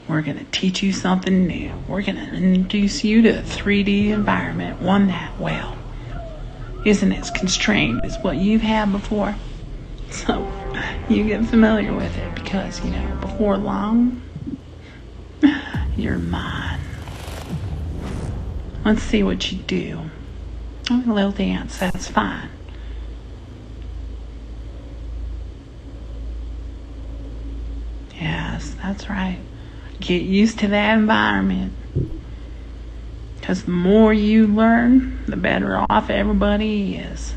We're going to teach you something new. We're going to introduce you to a 3D environment, one that, well, isn't as constrained as what you've had before. So you get familiar with it because, before long, you're mine. Let's see what you do. Oh, a little dance, that's fine. Yes, that's right. Get used to that environment. Because the more you learn, the better off everybody is.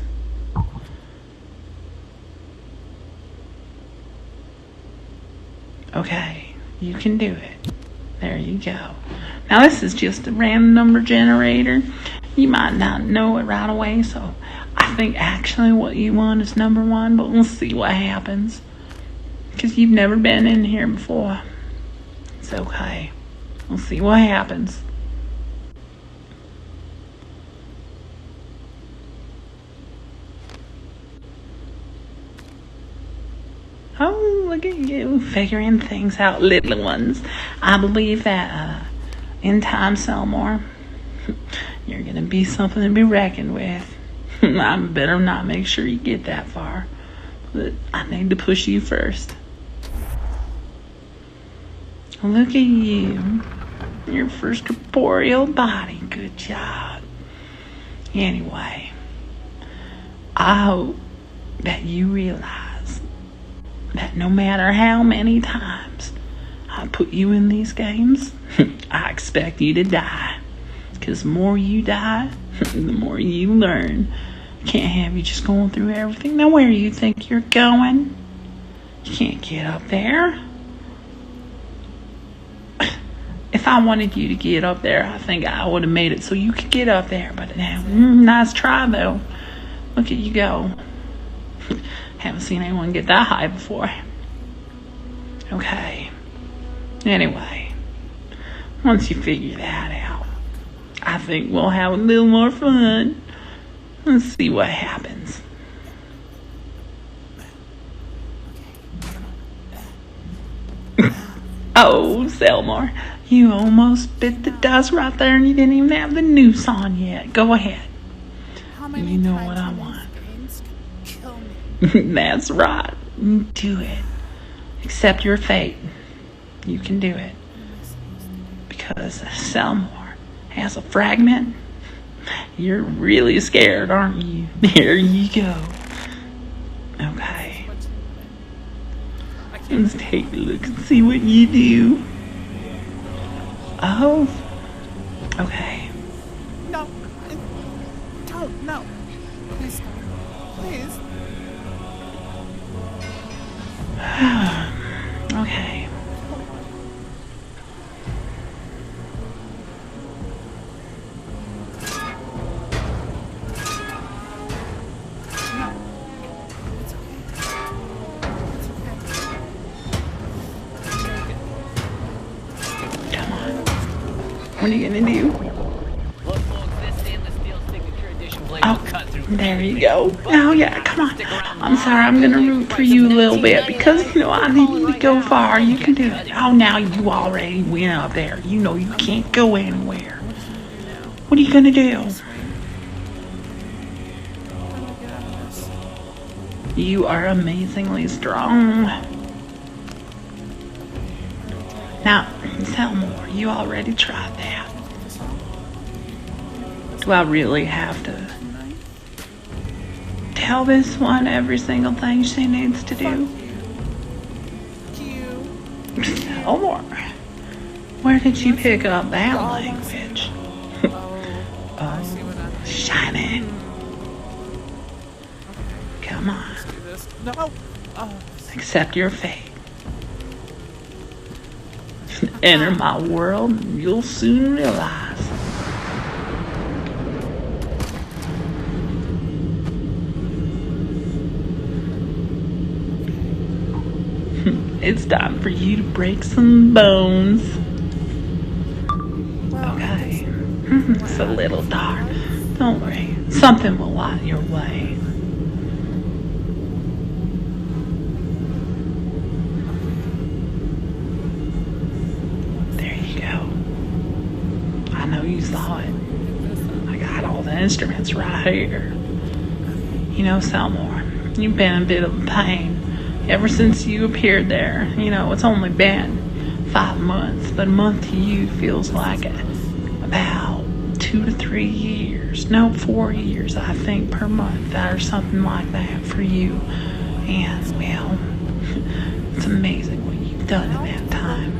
Okay, you can do it. There you go. Now this is just a random number generator. You might not know it right away, so I think actually what you want is number 1, but we'll see what happens. Because you've never been in here before. It's okay. We'll see what happens. Oh, look at you figuring things out, little ones. I believe that in time, Selmor, you're going to be something to be reckoned with. I better not make sure you get that far. But I need to push you first. Look at you. Your first corporeal body. Good job. Anyway, I hope that you realize that no matter how many times I put you in these games, I expect you to die. Because the more you die, the more you learn. I can't have you just going through everything. Now where do you think you're going? You can't get up there. If I wanted you to get up there, I think I would have made it so you could get up there. But now, nice try though. Look at you go. Haven't seen anyone get that high before. Okay. Anyway, once you figure that out, I think we'll have a little more fun. Let's see what happens. Oh, Selmor, you almost bit the dust right there and you didn't even have the noose on yet. Go ahead. You know what I want. That's right. Do it. Accept your fate. You can do it. Because Selmor has a fragment. You're really scared, aren't you? There you go. Okay. Let's take a look and see what you do. Oh. Okay. No. Don't. No. Please. Please. Okay. Come on. What are you gonna do? Oh, there you go. Oh yeah, come on. I'm sorry, I'm gonna root for you a little bit because I need you to go far. You can do it. Oh, now you already went up there. You can't go anywhere. What are you gonna do? You are amazingly strong. Now, Selmor, you already tried that. Do I really have to tell this one every single thing she needs to do? Selmor, where did you pick up that language? Oh, shining. Come on. No. Accept your fate. Enter my world and you'll soon realize. It's time for you to break some bones. Okay. It's a little dark. Don't worry. Something will light your way. you thought. I got all the instruments right here. You know, Selmor, you've been a bit of a pain ever since you appeared there. You know, it's only been 5 months, but a month to you feels like about 2 to 3 years. No, 4 years, I think, per month, or something like that for you. And, well, it's amazing what you've done in that time.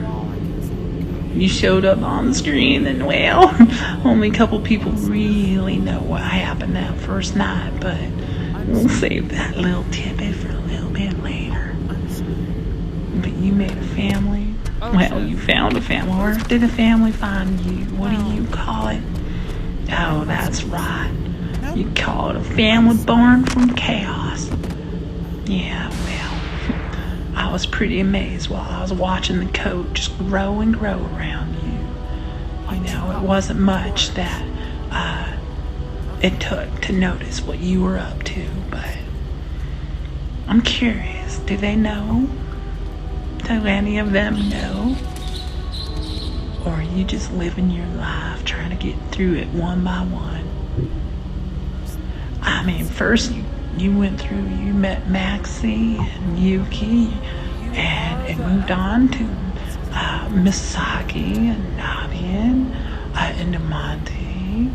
You showed up on the screen, and, well, only a couple people really know what happened that first night, but we'll save that little tidbit for a little bit later. But you made a family. Well, you found a family. Or did a family find you? What do you call it? Oh, that's right. You call it a family born from chaos. Yeah, well, I was pretty amazed while I was watching the coat just grow and grow around you. You know, it wasn't much that it took to notice what you were up to, but I'm curious, do they know? Do any of them know? Or are you just living your life trying to get through it one by one? I mean, first you went through, you met Maxie and Yuki, and it moved on to Misaki and Nabian and Demonte.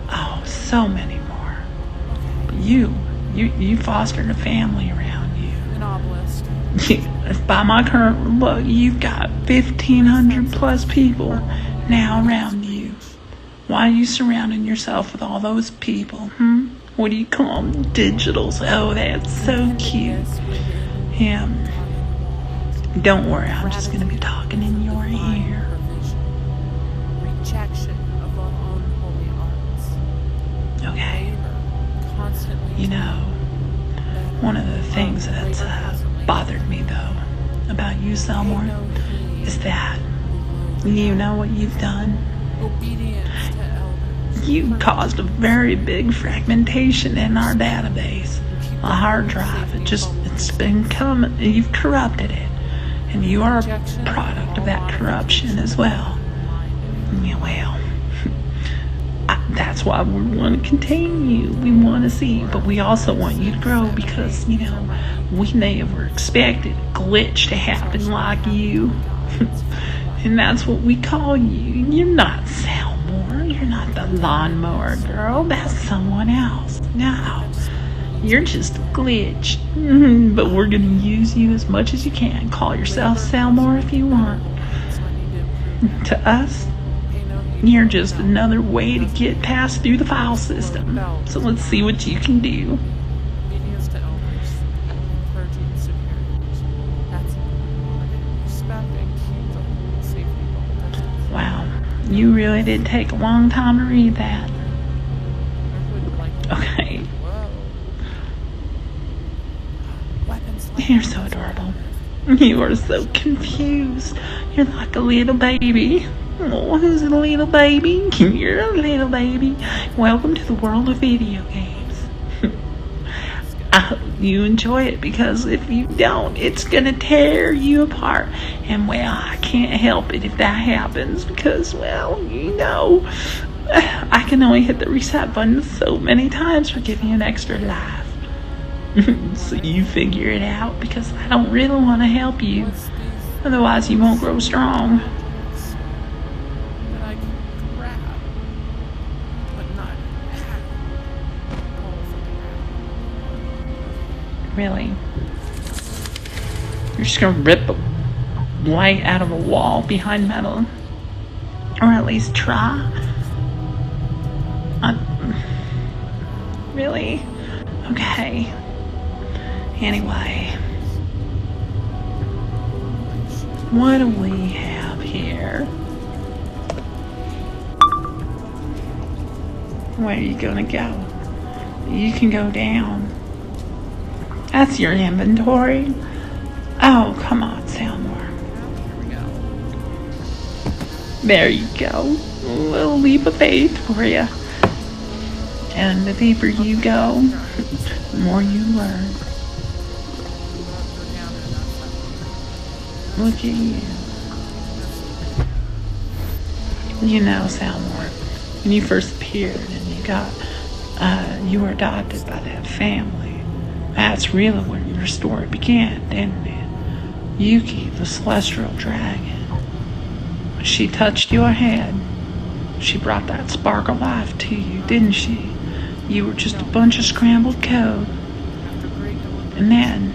Oh, so many more. But you fostered a family around you. An obelisk. By my current look, you've got 1,500 plus people now around you. Why are you surrounding yourself with all those people? What do you call them? Digitals. Oh, that's so cute. Yeah. Don't worry, I'm just going to be talking in your ear. Rejection of our unholy arts. Okay. You know, one of the things that's bothered me, though, about you, Selmor, is that you know what you've done? Obedience to elders. You caused a very big fragmentation in our database. A hard drive, it's been coming, you've corrupted it. And you are a product of that corruption as well. Yeah, well, that's why we want to contain you. We want to see you, but we also want you to grow because, you know, we never expected a glitch to happen like you. And that's what we call you. You're not Selmor. You're not the lawnmower girl. That's someone else. No. You're just a glitch. But we're going to use you as much as you can. Call yourself Selmor if you want. To us, you're just another way to get past through the file system. So let's see what you can do. Obedience to elders, clergy and superiors. That's respect and keep the whole safety bubble. Wow, you really did take a long time to read that. Okay. You're so adorable. You are so confused. You're like a little baby. Oh, who's a little baby? You're a little baby. Welcome to the world of video games. I hope you enjoy it, because if you don't, it's gonna tear you apart. And, well, I can't help it if that happens, because, well, you know, I can only hit the reset button so many times for giving you an extra life. So you figure it out, because I don't really want to help you. Otherwise you won't grow strong. That I can grab, but not Really? You're just gonna rip a light out of a wall behind metal? Or at least try? Really? Okay. Anyway, what do we have here? Where are you gonna go? You can go down. That's your inventory. Oh, come on, Selmor. There you go. A little leap of faith for you. And the deeper you go, the more you learn. Look at you. You know, Selmor, when you first appeared and you were adopted by that family. That's really where your story began, didn't it? Yuki, the celestial dragon. When she touched your head, she brought that spark of life to you, didn't she? You were just a bunch of scrambled code. And then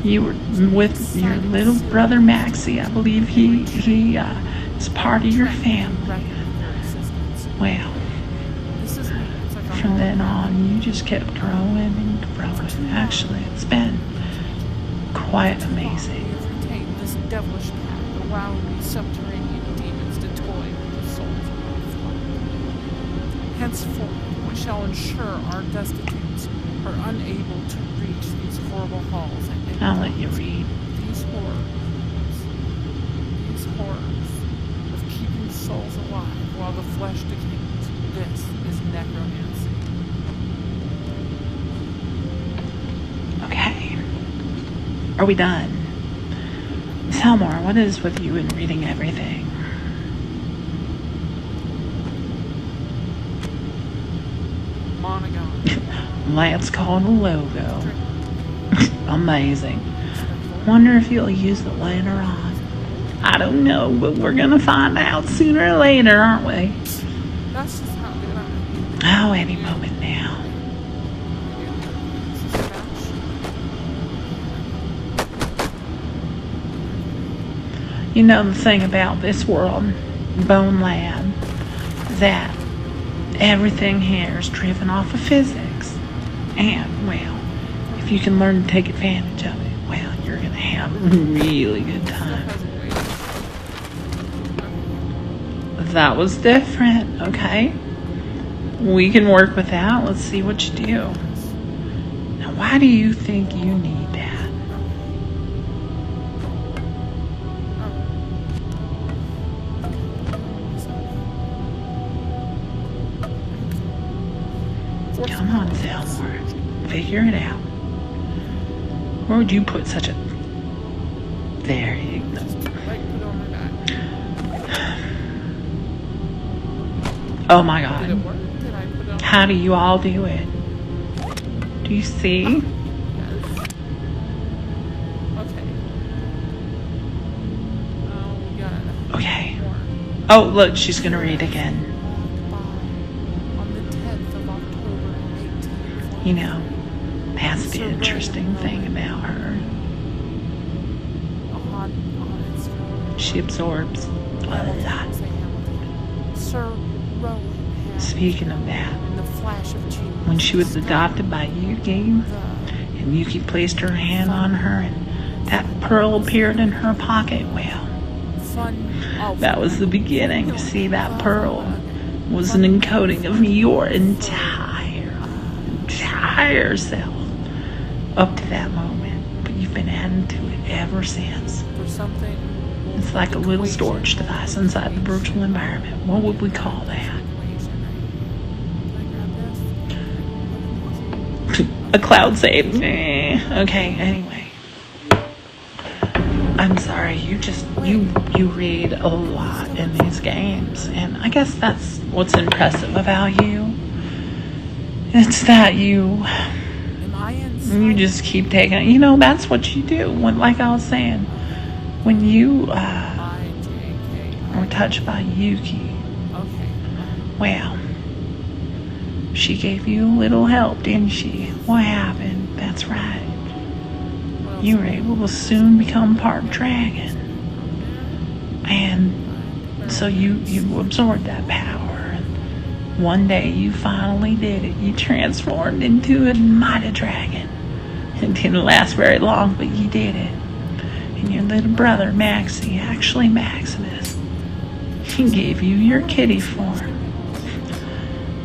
you were with your little brother Maxie. I believe he is part of your family. Well, from then on, you just kept growing and growing. Actually, it's been quite amazing. This devilish path, allowing these subterranean demons to toy with the souls of our flock. Henceforth, we shall ensure our destitutes are unable to reach these horrible halls. I'll let you read. These horrors of keeping souls alive while the flesh decays. This is necromancy. Okay. Are we done? Selmor, what is with you in reading everything? Monogon. That's called a logo. Amazing. Wonder if you'll use it later on. I don't know, but we're gonna find out sooner or later, aren't we? That's just how good I am. Oh, any moment now. You know the thing about this world, BONELAB, that everything here is driven off of physics. And, well, if you can learn to take advantage of it, well, you're going to have a really good time. That was different, okay? We can work with that. Let's see what you do. Now, why do you think you need that? Come on, Selmor. Figure it out. Where would you put such a... There you go. Oh my God. How do you all do it? Do you see? Yes. Okay. Okay. Oh, look, she's gonna read again. On the 10th of October, 1840. You know, that's the interesting thing about her. She absorbs a lot. Sir Rowan. Speaking of that, In the flash of genius, when she was adopted by Yuki, and Yuki placed her hand on her, and that pearl appeared in her pocket, well, that was the beginning. See, that pearl was an encoding of your entire self up to that moment. But you've been adding to it ever since. It's like a little storage device inside the virtual environment. What would we call that? A cloud save. Okay, anyway. I'm sorry, you read a lot in these games, and I guess that's what's impressive about you. It's that you just keep taking it. You know, that's what you do. When, like I was saying, when you were touched by Yuki, well, she gave you a little help, didn't she? What happened? That's right. You were able to soon become part dragon. And so you absorbed that power. And one day you finally did it. You transformed into a mighty dragon. It didn't last very long, but you did it. And your little brother, Maxie, actually Maximus, he gave you your kitty form.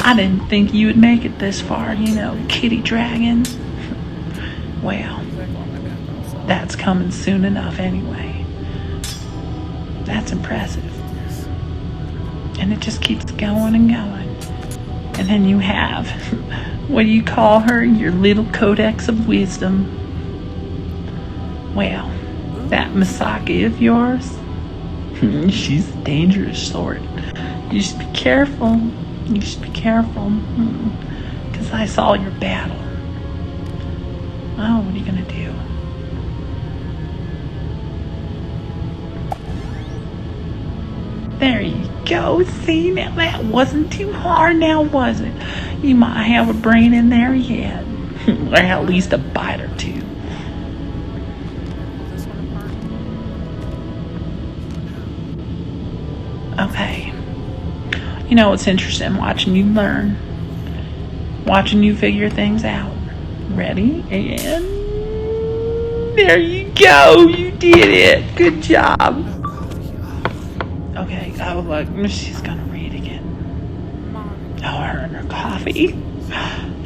I didn't think you would make it this far, you know, kitty dragon. Well, that's coming soon enough anyway. That's impressive. And it just keeps going and going. And then you have, what do you call her? Your little codex of wisdom. Well, that Misaki of yours, she's a dangerous sort. You should be careful. You should be careful. Because I saw your battle. Oh, what are you going to do? There you go. See, now that wasn't too hard now, was it? You might have a brain in there yet. Or at least a bite or two. Okay. You know, it's interesting watching you learn. Watching you figure things out. Ready? And there you go. You did it. Good job. Okay. Oh, look. She's going to read again. Oh, her and her coffee.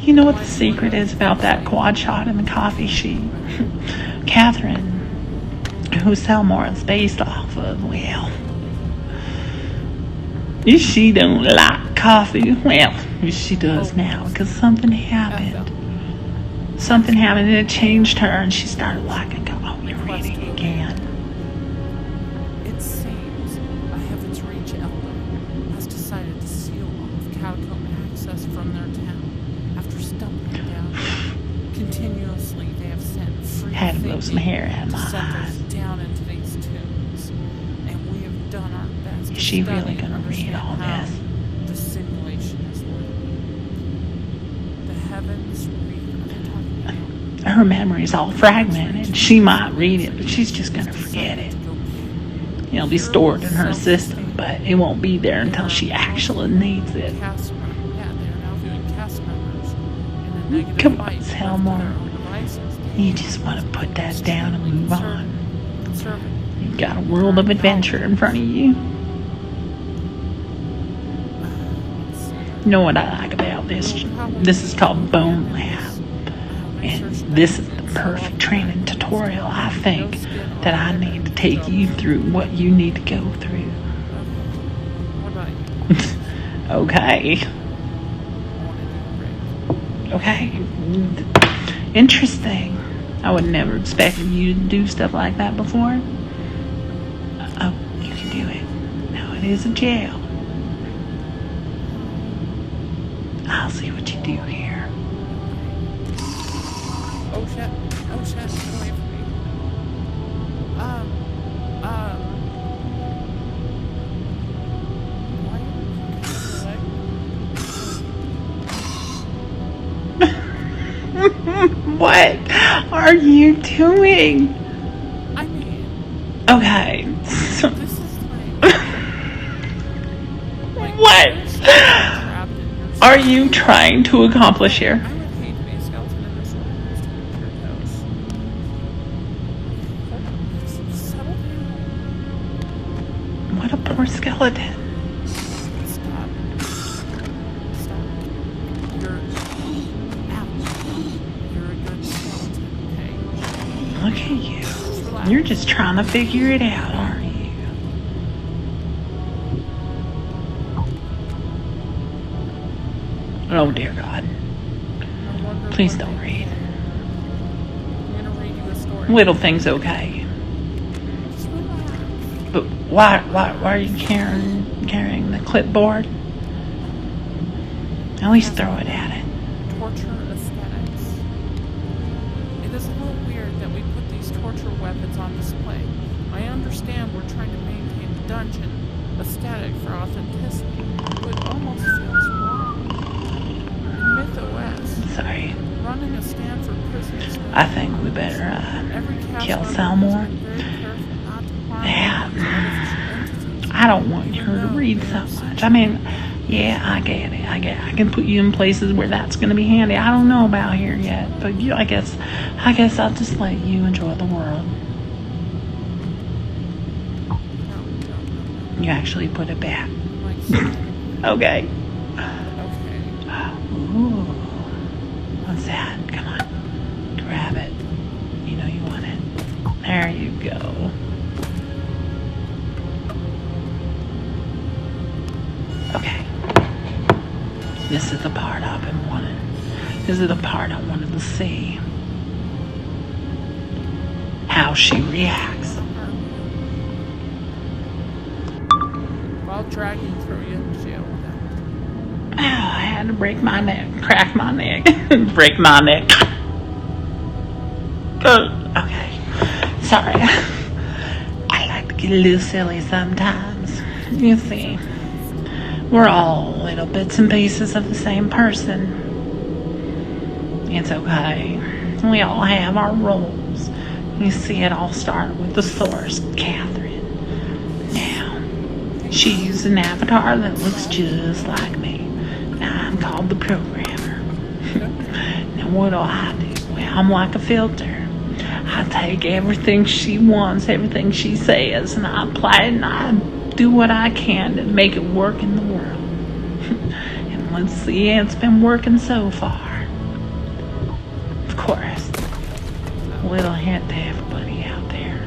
You know what the secret is about that quad shot in the coffee sheet? Catherine, who Selmor is based off of, well, she don't like coffee. Well, she does now, because something happened. Something happened and it changed her, and she started liking coffee. Oh, you're reading again. It seems a Heaven's Reach elder has decided to seal off catacomb access from their town after stumbling down. Continuously, they have sent free Had to blow some hair out of my eyes. down into these tombs, and we have done our best. Is she really going to read all this? The simulation is working. The Heavens Reach. Her memory's all fragmented. She might read it, but she's just going to forget it. It'll be stored in her system, but it won't be there until she actually needs it. Come on, Selmor. You just want to put that down and move on. You've got a world of adventure in front of you. You know what I like about this? This is called BONELAB. And this is the perfect training tutorial, I think, that I need to take you through what you need to go through. Okay. Okay. Interesting. I would never expected you to do stuff like that before. Oh, you can do it. Now it is a jail. I'll see what you do here. Oh shit, get away from me. What are you doing? I mean... Okay. So, this is like what are you trying to accomplish here? I would hate to be a skeleton in this one. Settle down. What a poor skeleton. Stop. You're out. You're a good skeleton, okay? Look at you. Relax. You're just trying to figure it out, aren't you? Oh, dear God. Please don't read. I'm gonna read you a story. Little thing's okay. Just relax. But why are you carrying the clipboard? At least throw it at it. Torture aesthetics. It is a little weird that we put these torture weapons on display. I understand we're trying to maintain the dungeon aesthetic for authenticity, but it almost feels wrong. In MythOS, Sorry. running a stand for prisoners. I think we better Every cast kill member Selmor. has been very careful not to harm Yeah. artificial entities. I don't want her to read so much. I mean, yeah, I get it. I can put you in places where that's going to be handy. I don't know about here yet, but I guess I'll just let you enjoy the world. You actually put it back. Okay. Okay. Ooh. What's that? Come on. Grab it. You know you want it. There you go. Okay. This is the part I've been wanting. This is the part I wanted to see. How she reacts. I'll drag you and throw you in jail then. Oh, I had to break my neck, crack my neck, break my neck. Okay, sorry. I like to get a little silly sometimes. You see, we're all little bits and pieces of the same person. It's okay. We all have our roles. You see, it all started with the source, Catherine. Now, she's an avatar that looks just like me. Now, I'm called the programmer. Now, what do I do? Well, I'm like a filter. I take everything she wants, everything she says, and I apply it, and I do what I can to make it work in the world. And let's see, it's been working so far. Of course, a little hint to everybody out there.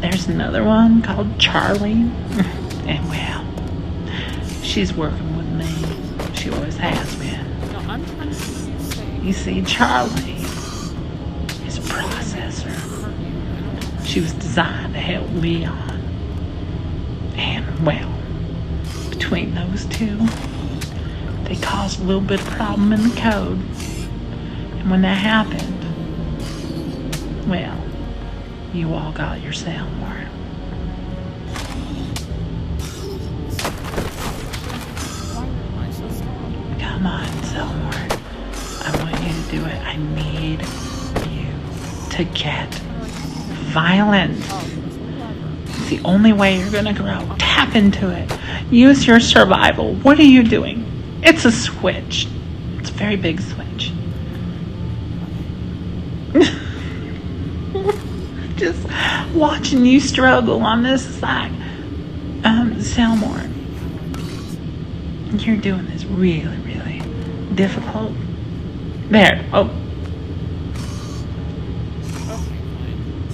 There's another one called Charlie, and well, she's working with me. She always has been. No, I'm trying to see you say. You see, Charlie is a processor. She was designed to help Leon. And, well, between those two, they caused a little bit of problem in the code. And when that happened, well, you all got your Selmor. Come on, Selmor. I want you to do it. I need you to get violent. It's the only way you're going to grow. Tap into it. Use your survival. What are you doing? It's a switch. It's a very big switch. Just watching you struggle on this side. Selmor, you're doing this really, really difficult. There. Oh.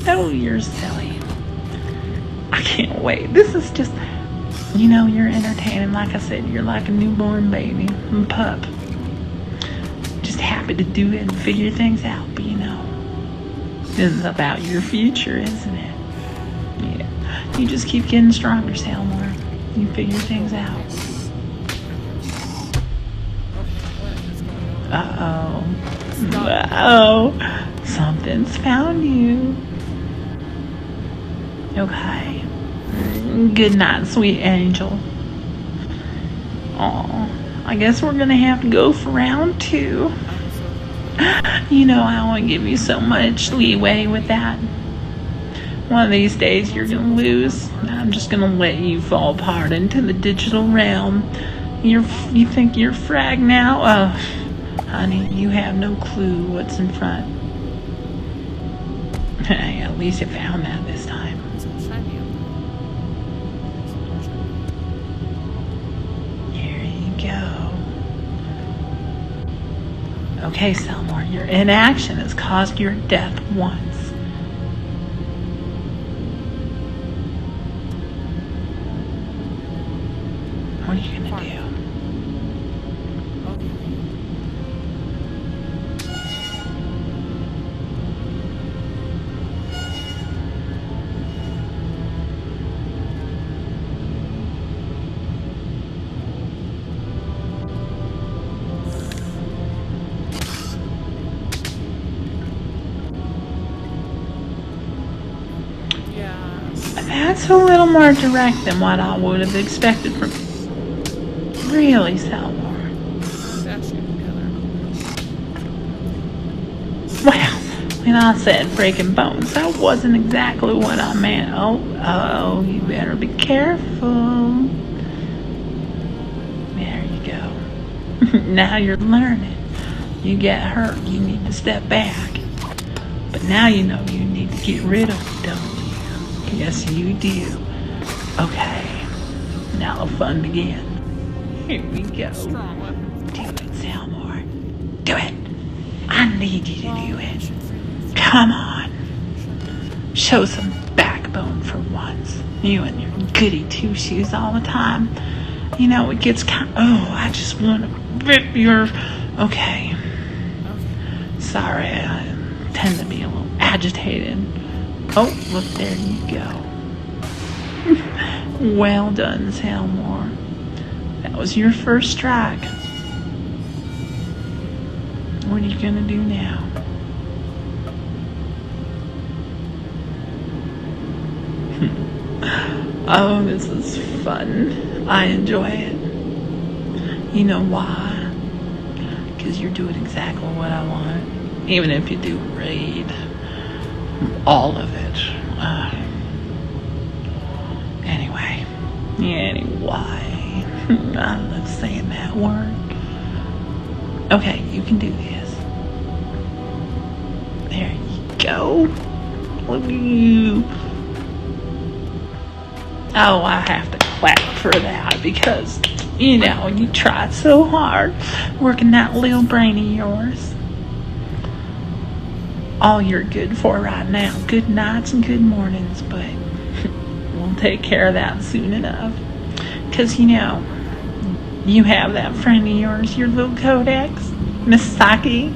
Oh, you're silly. I can't wait. This is just, you're entertaining. Like I said, you're like a newborn baby, a pup. Just happy to do it and figure things out. But this is about your future, isn't it? Yeah. You just keep getting stronger, Selmor. You figure things out. Uh-oh. Uh-oh. Something's found you. Okay. Good night, sweet angel. Aw. I guess we're gonna have to go for round 2. I want to give you so much leeway with that. One of these days you're going to lose. I'm just going to let you fall apart into the digital realm. You think you're frag now? Oh, honey, you have no clue what's in front. Hey, at least you found that this time. Here you go. Okay, Selmor, your inaction has caused your death once. What are you gonna do? That's a little more direct than what I would have expected from you. Really, Selmor. Well, when I said breaking bones, that wasn't exactly what I meant. Oh, you better be careful. There you go. Now you're learning. You get hurt, you need to step back. But now you know you need to get rid of it, don't you? Yes, you do. Okay, now the fun begins. Here we go. Do it, Selmor. Do it. I need you to do it. Come on. Show some backbone for once. You and your goody two-shoes all the time. It gets I just want to rip your... Okay. Sorry, I tend to be a little agitated. Oh, look, there you go. Well done, Selmor. That was your first strike. What are you gonna do now? Oh, this is fun. I enjoy it. You know why? Because you're doing exactly what I want. Even if you do read all of it. Anyway. I love saying that word. Okay, you can do this. There you go. Look at you. Oh, I have to clap for that because, you tried so hard working that little brain of yours. All you're good for right now. Good nights and good mornings, but we'll take care of that soon enough. Because, you have that friend of yours, your little codex, Miss Saki.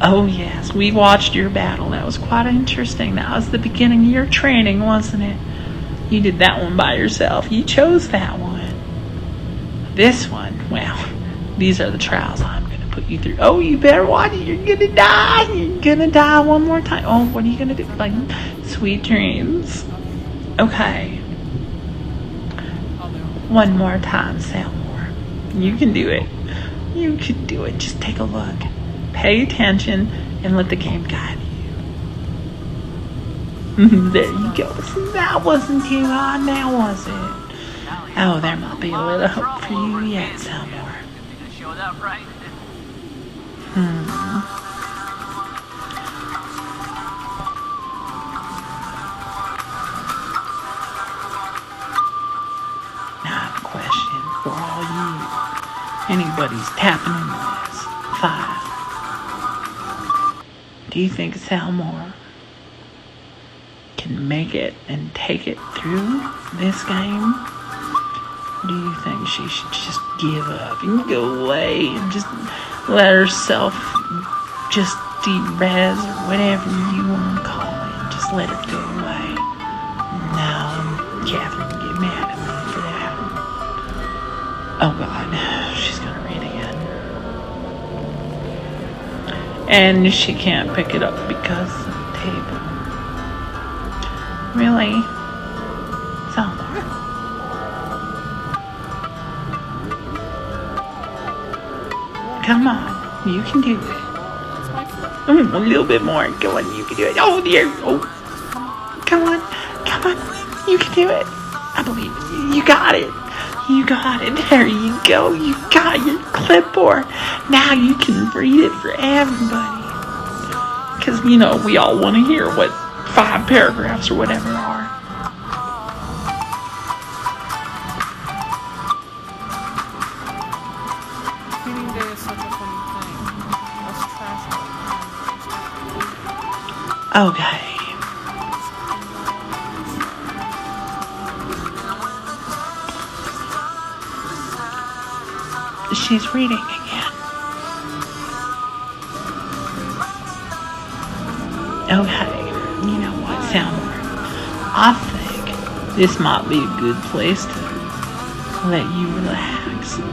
Oh, yes, we watched your battle. That was quite interesting. That was the beginning of your training, wasn't it? You did that one by yourself. You chose that one. This one, well, these are the trials I'm going to put you through. Oh, you better watch it. You're going to die. You're going to die one more time. Oh, what are you going to do? Like, sweet dreams. Okay. One more time, Selmor. You can do it. You can do it. Just take a look. Pay attention and let the game guide you. There you go. See, that wasn't too hard now, was it? Oh, there might be a little hope for you yet, Selmor. Now I have a question for all you. Anybody's tapping into this. 5. Do you think Selmor can make it and take it through this game? Or do you think she should just give up and go away and just let herself just de-res or whatever you want to call it? Just let her go away. No, Catherine will get mad at me for that. Oh God, she's gonna read again. And she can't pick it up because of the table. Really? Selmor? Come on, you can do it. A little bit more. Go on, you can do it. Oh dear. Oh, come on, you can do it. I believe you. You got it. You got it. There you go. You got your clipboard. Now you can read it for everybody. Because, we all want to hear what 5 paragraphs or whatever are. Cleaning day is such a funny thing. Let's trash it. Okay. She's reading again. Okay. You know what, Selmor? I think this might be a good place to let you relax.